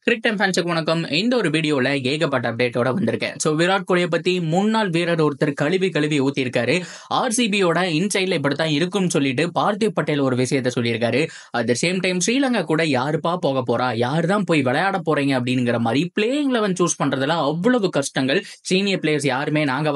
கிரிக் time ஃபேன்ஸுக்கு வணக்கம். இந்த ஒரு வீடியோல ஏகப்பட்ட அப்டேட்டோட வந்திருக்கேன். ஸோ விராட் கோலியை பத்தி முன்னாள் வீரர் ஒருத்தர் கழுவி ஊத்திருக்காரு. ஆர்சிபியோட இன்சைட்ல இப்படித்தான் இருக்கும்னு சொல்லிட்டு பார்த்திவ் பட்டேல் ஒரு விஷயத்த சொல்லியிருக்காரு. At the same time Sri Lanka கூட யாருப்பா போக போறா, யாரு தான் போய் விளையாட போறீங்க அப்படிங்கிற மாதிரி பிளேயிங் 11 சூஸ் பண்றதுல அவ்வளவு கஷ்டங்கள். சீனியர் பிளேயர்ஸ் யாருமே நாங்க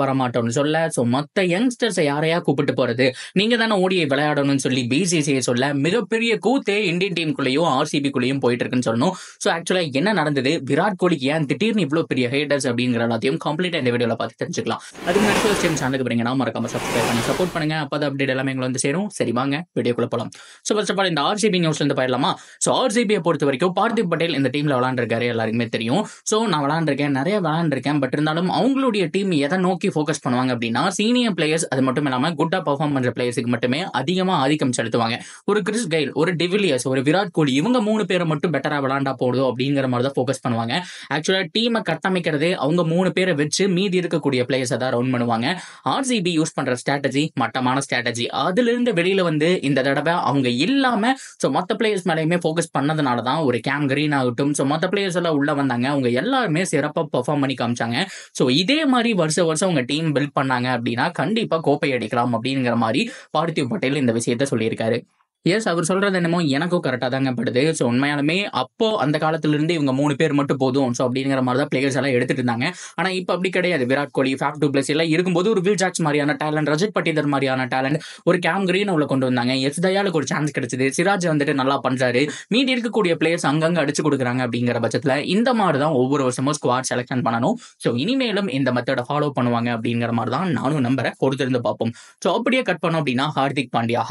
வரமாட்டோம்னு சொல்ல, ஸோ மொத்த யங்ஸ்டர்ஸை யாரையா கூப்பிட்டு போறது, நீங்க தானே ஓடியை விளையாடணும்னு சொல்லி பிசிசிஐ சொல்ல மிகப்பெரிய கூத்தே இந்தியன் டீமுக்குள்ளேயும் ஆர்சிபிக்குள்ளேயும் போயிட்டு இருக்குன்னு சொல்லணும். ஸோ ஆக்சுவலா என்ன நடந்தது, விராட் கோலிக்கு ஏன் திடீர்னு இவ்வளவு பெரிய ஹேட்டர்ஸ் அப்படிங்கிற எல்லாத்தையும் கம்ப்ளீட்டா இந்த வீடியோல பார்த்து தெரிஞ்சுக்கலாம். அதுக்கு முன்னாடி ஃபர்ஸ்ட் டைம் சேனலுக்கு வரீங்கன்னா மறக்காம சப்ஸ்கிரைப் பண்ணி சப்போர்ட் பண்ணுங்க. அப்போ அப்டேட் எல்லாமே எங்களை வந்து சேரும். சரி வாங்க வீடியோக்குள்ள போலாம். ஸோ ஃபர்ஸ்ட் ஆஃப் ஆல் இந்த ஆர்சிபி நியூஸ்ல இருந்து போயிடலாமா. ஸோ ஆர்சிபியை பொறுத்த வரைக்கும் பார்த்திவ் பட்டேல் இந்த டீம்ல விளையாண்டுருக்காரு, எல்லாருக்குமே தெரியும். ஸோ நான் நிறைய விளையாண்டுருக்கேன். பட் இருந்தாலும் அவங்களுடைய டீம் எதை நோக்கி ஃபோக்கஸ் பண்ணுவாங்க அப்படின்னா சீனியர் பிளேயர்ஸ், அது மட்டும் இல்லாம குட்டா பெர்ஃபார்ம் பண்ற பிளேயர்ஸுக்கு மட்டுமே அதிகமா ஆதிக்கம் செலுத்துவாங்க. ஒரு கிறிஸ் கெயில், ஒரு டிவிலியர்ஸ், ஒரு விராட் கோலி, இவங்க 3 பேரை மட்டும் பெட்டரா விளையாண்டா போடுதோ அப்படிங்கிற மாதிரி தான் ஃபோக்கஸ் பண்ணுவாங்க. ஆக்சுவலா டீமை கட்டமைக்கிறதே அவங்க 3 பேரை வச்சு மீதி இருக்கக்கூடிய பிளேயர்ஸை தான் ரவுண்ட் பண்ணுவாங்க. ஆர்சிபி யூஸ் பண்ற ஸ்ட்ராட்டஜி மட்டமான ஸ்ட்ராட்டஜி. அதுல இருந்து வெளியில வந்து இந்த தடவை அவங்க இல்லாம ஸோ மற்ற பிளேயர்ஸ் மேலேயுமே ஃபோக்கஸ் பண்ணதுனால தான் ஒரு கேம் கிரீன் ஆகட்டும், ஸோ மற்ற பிளேயர்ஸ் எல்லாம் உள்ள வந்தாங்க. அவங்க எல்லாருமே சிறப்பாக பெர்ஃபார்ம் பண்ணி காமிச்சாங்க. ஸோ இதே மாதிரி வருஷம் அவங்க டீம் பில்ட் பண்ணாங்க அப்படின்னா கண்டிப்பா கோப்பை அடிக்கலாம் அப்படிங்கிற மாதிரி பார்த்திவ் பட்டேல் இந்த விஷயத்த சொல்லியிருக்காரு. எஸ், அவர் சொல்றது என்னமோ எனக்கும் கரெக்டாக தாங்க படுது. ஸோ உண்மையாலுமே அப்போ அந்த காலத்திலிருந்து இவங்க 3 பேர் மட்டும் போதும் ஸோ அப்படிங்கிற மாதிரி தான் பிளேயர்ஸ் எல்லாம் எடுத்துட்டு இருந்தாங்க. ஆனால் இப்போ அப்படி கிடையாது. Virat Kohli, Faf to plus எல்லாம் இருக்கும்போது ஒரு வில் ஜாக்ஸ் மாதிரியான டேலண்ட், ரஜத் பட்டிதர் மாதிரியான டேலண்ட், ஒரு கேம் கிரீன் உள்ள கொண்டு வந்தாங்க. எஸ் தயாலுக்கு ஒரு சான்ஸ் கிடைச்சது, சிராஜ் வந்துட்டு நல்லா பண்றாரு, மீதி இருக்கக்கூடிய பிளேயர்ஸ் அங்கங்க அடிச்சு கொடுக்குறாங்க. அப்படிங்கிற பட்சத்தில் இந்த மாதிரி தான் ஒவ்வொரு வருஷமும் ஸ்குவாட் செலக்ஷன் பண்ணணும். ஸோ இனிமேலும் இந்த மெத்தடை ஃபாலோ பண்ணுவாங்க அப்படிங்கிற மாதிரி தான் நானும் நம்புறேன். பொறுத்திருந்து பார்ப்போம். ஸோ அப்படியே கட் பண்ணோம் அப்படின்னா ஹார்திக் பாண்டியா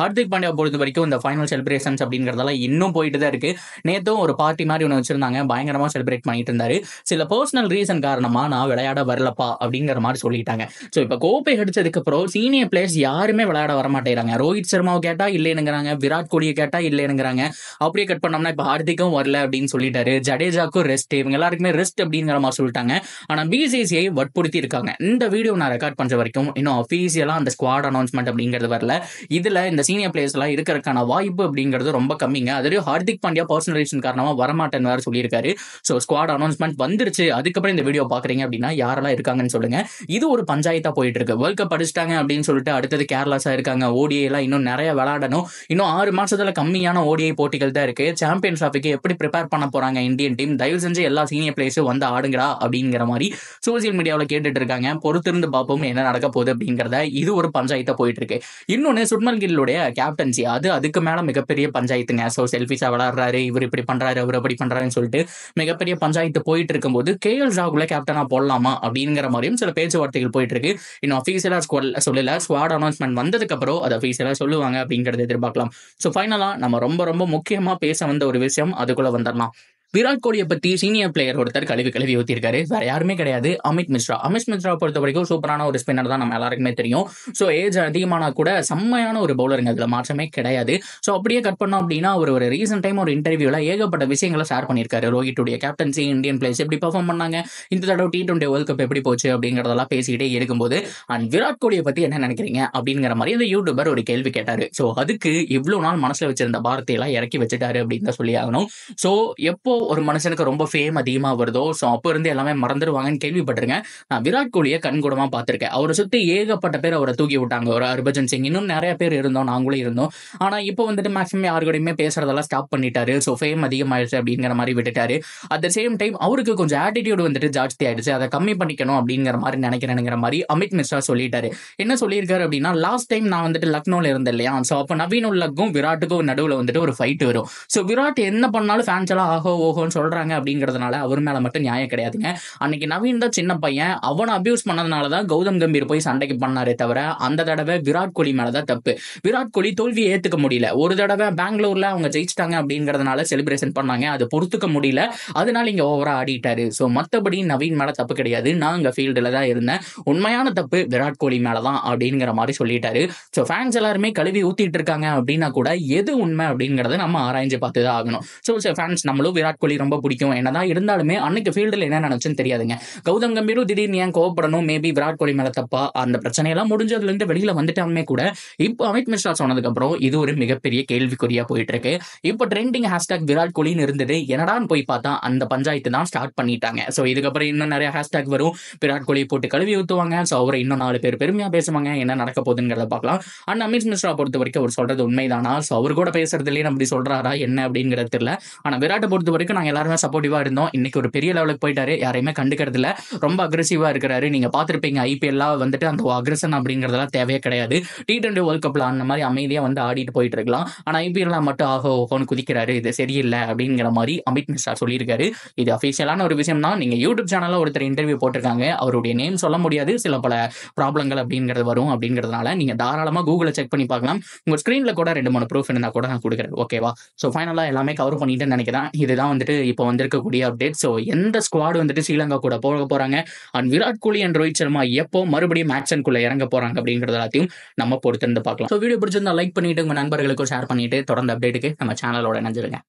பொறுத்த வரைக்கும் இந்த ஃபைனல் செலிப்ரேஷன்ஸ் அப்படிங்கறதெல்லாம் இன்னும் போயிட்டு தான் இருக்கு. நேத்தும் ஒரு பார்ட்டி மாதிரி ஒன்று வச்சிருந்தாங்க, பயங்கரமா செலிப்ரேட் பண்ணிட்டு இருந்தாரு. சில பர்சனல் ரீசன் காரணமா நான் விளையாட வரலப்பா அப்படிங்கிற மாதிரி சொல்லிட்டாங்க. ஸோ இப்போ கோப்பை அடிச்சதுக்கு அப்புறம் சீனியர் பிளேயர்ஸ் யாருமே விளையாட வர மாட்டேங்கிறாங்க. ரோஹித் சர்மாவை கேட்டா இல்லைனுங்கிறாங்க, விராட் கோலியை கேட்டா இல்லைனுங்கிறாங்க. அப்படியே கட் பண்ணோம்னா இப்போ ஹார்திக்கும் வரல அப்படின்னு சொல்லிட்டாரு, ஜடேஜாக்கும் ரெஸ்ட், இவங்க எல்லாருக்குமே ரெஸ்ட் அப்படிங்கிற மாதிரி சொல்லிட்டாங்க. ஆனா பிசிசிஐ வற்புறுத்தி இருக்காங்க. இந்த வீடியோ நான் ரெக்கார்ட் பண்ற வரைக்கும் இன்னும் அஃபீஷியலா அந்த ஸ்குவாட் அனௌன்ஸ்மெண்ட் அப்படிங்கிறது வரல. இதுல இந்த சீனியர் பிளேயர்ஸ் எல்லாம் இருக்கிறதுக்கான வாய்ப்பு அப்படிங்கிறது ரொம்ப கம்மிங்க. அதுலயும் ஹார்திக் பாண்டியா பர்சனல் ரீசன் காரணமா வரமாட்டேன்னு வேற சொல்லியிருக்காரு. ஸோ ஸ்குவாட் அனௌன்ஸ்மெண்ட் வந்துருச்சு. அதுக்கப்புறம் இந்த வீடியோ பாக்குறீங்க அப்படின்னா யாரெல்லாம் இருக்காங்கன்னு சொல்லுங்க. இது ஒரு பஞ்சாயத்தா போயிட்டு இருக்கு. வேர்ல்ட் கப் அடிச்சிட்டாங்க அப்படின்னு சொல்லிட்டு அடுத்தது கேரளாஸா இருக்காங்க. ஓடிஐ எல்லாம் இன்னும் நிறைய விளையாடணும். இன்னும் 6 மாசத்துல கம்மியான ஓடிஐ போட்டிகள் தான் இருக்கு. சாம்பியன்ஸ் ட்ராஃபிக்கு எப்படி ப்ரிப்பேர் பண்ண போறாங்க இந்தியன் டீம், தயவு செஞ்சு எல்லா சீனியர் பிளேயர்ஸும் வந்து ஆடுங்கடா அப்படிங்கிற மாதிரி சோசியல் மீடியாவில் கேட்டுட்டு இருக்காங்க. பொறுத்திருந்து பார்ப்போம் என்ன நடக்க போகுது அப்படிங்கிறத. இது ஒரு பஞ்சாயத்தா போயிட்டு இருக்கு. இன்னொன்னு சுப்மன் கில்லுடைய கேப்டன்சி, அதுக்கு மேல மிகப்பெரிய பஞ்சாயத்துங்க. ஸோ செல்ஃபிஷா விளையாடுறாரு, இவர் இப்படி பண்றாரு, அவர் அப்படி பண்றாருன்னு சொல்லிட்டு மிகப்பெரிய பஞ்சாயத்து போயிட்டு இருக்கும்போது கேஎல் ராகுல கேப்டனா போடலாமா அப்படிங்கிற மாதிரியும் சில பேச்சுவார்த்தைகள் போயிட்டு இருக்கு. இன்னும் அஃபீஷியலா சொல்லல. ஸ்குவாட் அனௌன்ஸ்மெண்ட் வந்ததுக்கு அப்புறம் அதை அஃபீஷியலா சொல்லுவாங்க அப்படிங்கறத எதிர்பார்க்கலாம். ஸோ ஃபைனலா நம்ம ரொம்ப முக்கியமா பேச வந்த ஒரு விஷயம், அதுக்குள்ள வந்துடலாம். விராட் கோலியை பத்தி சீனியர் பிளேயர் ஒருத்தர் கழுவி ஊத்திருக்காரு. வேற யாருமே கிடையாது, அமித் மிஸ்ரா பொறுத்த வரைக்கும் சூப்பரான ஒரு ஸ்பின்னர் தான், நம்ம எல்லாருக்குமே தெரியும். ஸோ ஏஜ் அதிகமான கூட செம்மையான ஒரு பவுலருங்க, அதுல மாற்றமே கிடையாது. ஸோ அப்படியே கட் பண்ணோம் அப்படின்னா ஒரு ரீசன்ட் டைம் ஒரு இன்டர்வியூல ஏகப்பட்ட விஷயங்களை ஷேர் பண்ணியிருக்காரு. ரோஹித்துடைய கேப்டன்சி, இந்தியன் பிளேயர்ஸ் எப்படி பெர்ஃபார்ம் பண்ணாங்க, இந்த தடவை T20 வேர்ல்ட் கப் எப்படி போச்சு அப்படிங்கறதெல்லாம் பேசிக்கிட்டே இருக்கும்போது அண்ட் விராட் கோலியை பத்தி என்ன நினைக்கிறீங்க அப்படிங்கிற மாதிரி இந்த யூடியூபர் ஒரு கேள்வி கேட்டாரு. ஸோ அதுக்கு இவ்வளவு நாள் மனசுல வச்சிருந்த வார்த்தையெல்லாம் இறக்கி வச்சுட்டாரு அப்படின்னு தான் சொல்லி ஆகணும். ஸோ எப்போ ஒரு மனுஷனுக்கு ரொம்ப ஃபேம் அதிகமா வருதோ ஸோ அப்போ இருந்து எல்லாமே மறந்துடுவாங்கன்னு கேள்விப்பட்டிருக்கேன். நான் விராட் கோலியை கண்கூடமா பார்த்திருக்கேன். அவரை சுத்தி ஏகப்பட்ட பேர் அவரை தூக்கி விட்டாங்க. ஒரு ஹர்பஜன் சிங், இன்னும் நிறைய பேர் இருந்தோம், நாங்களே இருந்தோம். ஆனா இப்போ வந்துட்டு மேக்ஸிமம் யாருக்கூடயுமே பேசுறதெல்லாம் ஸ்டாப் பண்ணிட்டாரு. ஸோ ஃபேம் அதிகமாயிடுச்சு அப்படிங்கிற மாதிரி விட்டுட்டாரு. அட் த சேம் டைம் அவருக்கு கொஞ்சம் ஆட்டிடியூட் வந்துட்டு ஜாஸ்தி ஆயிடுச்சு, அதை கம்மி பண்ணிக்கணும் அப்படிங்கிற மாதிரி நினைக்கிறேங்கிற மாதிரி அமித் மிஸ்ரா சொல்லிட்டாரு. என்ன சொல்லியிருக்காரு அப்படின்னா, லாஸ்ட் டைம் நான் வந்துட்டு லக்னோல இருந்தேன் இல்லையா, ஸோ அப்போ நவீன் உல்லக்கும் விராட்டுக்கும் நடுவில் வந்துட்டு ஒரு ஃபைட் வரும். ஸோ விராட் என்ன பண்ணாலும் ஃபேன்ஸ் எல்லாம் ஓஹோன்னு சொல்றாங்க அப்படிங்கிறதுனால அவர் மேல மட்டும் நியாயம் கிடையாதுங்க. அன்னைக்கு நவீன் தான் சின்ன பையன், அவனை அபியூஸ் பண்ணதுனாலதான் கௌதம் கம்பீர் போய் சண்டைக்கு பண்ணாரே தவிர அந்த தடவை விராட் கோலி மேலதான் தப்பு. விராட் கோலி தோல்வியை ஏத்துக்க முடியல. ஒரு தடவை பெங்களூர்ல அவங்க ஜெயிச்சிட்டாங்க அப்படிங்கறதுனால செலிப்ரேஷன் பண்ணாங்க, அது பொறுத்துக்க முடியல, அதனால இங்க ஓவரா ஆடிட்டாரு. ஸோ மற்றபடி நவீன் மேல தப்பு கிடையாது, நான் அங்க ஃபீல்டுல தான் இருந்தேன், உண்மையான தப்பு விராட் கோலி மேலதான் அப்படிங்கிற மாதிரி சொல்லிட்டாரு. ஸோ ஃபேன்ஸ் எல்லாருமே கழுவி ஊத்திட்டு இருக்காங்க அப்படின்னா கூட எது உண்மை அப்படிங்கறத நம்ம ஆராய்ஞ்சு பார்த்துதான் ஆகணும். ஸோ ஃபேன்ஸ் நம்மளும் விராட் விராட் கோலி ரொம்ப பிடிக்கும். என்னதான் இருந்தாலுமே அன்னைக்கு ஃபீல்டில் என்ன நினைச்சுன்னு தெரியாதுங்க. கௌதம் கம்பீரும் திடீர்னு ஏன் கோவப்படணும், மேபி விராட் கோலி மேல தப்பா, அந்த பிரச்சனையெல்லாம் முடிஞ்சதுல இருந்து வெளியில வந்துட்டாலுமே கூட இப்போ அமித் மிஸ்ரா சொன்னதுக்கு அப்புறம் இது ஒரு மிகப்பெரிய கேள்விக்குறியா போயிட்டு இருக்கு. இப்போ ட்ரெண்டிங் ஹேஷ்டாக் விராட் கோலின்னு இருந்தது, என்னடான்னு போய் பார்த்தா அந்த பஞ்சாயத்து தான் ஸ்டார்ட் பண்ணிட்டாங்க. ஸோ இதுக்கப்புறம் இன்னும் நிறைய ஹேஷ்டாக் வரும். விராட் கோலி போட்டு கழுவி ஊற்றுவாங்க. ஸோ அவரை இன்னும் 4 பேர் பெருமையா பேசுவாங்க. என்ன நடக்க போகுதுங்கிறத பார்க்கலாம். அண்ட் அமித் மிஸ்ரா பொறுத்த வரைக்கும் அவர் சொல்றது உண்மைதானா, ஸோ அவர் கூட பேசுறதுலேயே அப்படி சொல்றாரா என்ன அப்படிங்கிறது தெரியல. ஆனால் விராட்டை பொறுத்த வரைக்கும் நாங்கள் எல்லாருமே சப்போர்ட்டிவா இருந்தோம். இன்னைக்கு ஒரு பெரிய லெவலுக்கு போயிட்டாரு, யாரையுமே கண்டுக்கிறது இல்ல, ரொம்ப அக்ரெசிவா இருக்கிறாரு. நீங்க பார்த்துருப்பீங்க ஐபிஎல்லாம் வந்துட்டு அந்த அக்ரெஷன் அப்படிங்கிறதெல்லாம் தேவையே கிடையாது. T20 வேர்ல்ட் கப்ல அந்த மாதிரி அமைதியா வந்து ஆடிட்டு போயிட்டு இருக்கலாம். ஆனா ஐபிஎல்ல மட்டும் ஆகோ ஓகோன்னு குதிக்கிறாரு, இது சரியில்லை அப்படிங்கிற மாதிரி அமித் மிஸ்ரா சொல்லியிருக்காரு. இது அஃபிஷியலான ஒரு விஷயம் தான். நீங்க யூடியூப் சேனல்ல ஒருத்தர் இன்டர்வியூ போட்டிருக்காங்க, அவருடைய நேம் சொல்ல முடியாது, சில பல ப்ராப்ளங்கள் அப்படிங்கிறது வரும் அப்படிங்கிறதுனால நீங்க தாராளமா கூகுள செக் பண்ணி பார்க்கலாம். உங்க ஸ்கிரீன்ல கூட 2-3 ப்ரூஃப் இருந்தா கூட நான் கொடுக்குறேன். ஓகேவா? ஸோ ஃபைனலா எல்லாமே கவர் பண்ணிட்டு நினைக்கிறேன். இதுதான் வந்துட்டு இப்போ வந்திருக்கக்கூடிய அப்டேட். ஸோ எந்த ஸ்குவாட் வந்துட்டு ஸ்ரீலங்கா கூட போக போறாங்க, அண்ட் விராட் கோலி அண்ட் ரோஹித் சர்மா எப்போ மறுபடியும் ஆக்ஷனுக்குள்ள இறங்க போறாங்க அப்படிங்கிறது எல்லாத்தையும் நம்ம பொறுத்திருந்து பார்க்கலாம். ஸோ வீடியோ பிடிச்சிருந்தா லைக் பண்ணிட்டு உங்க நண்பர்களுக்கும் ஷேர் பண்ணிட்டு தொடர்ந்து அப்டேட்டுக்கு நம்ம சேனலோட இணைஞ்சிருங்க.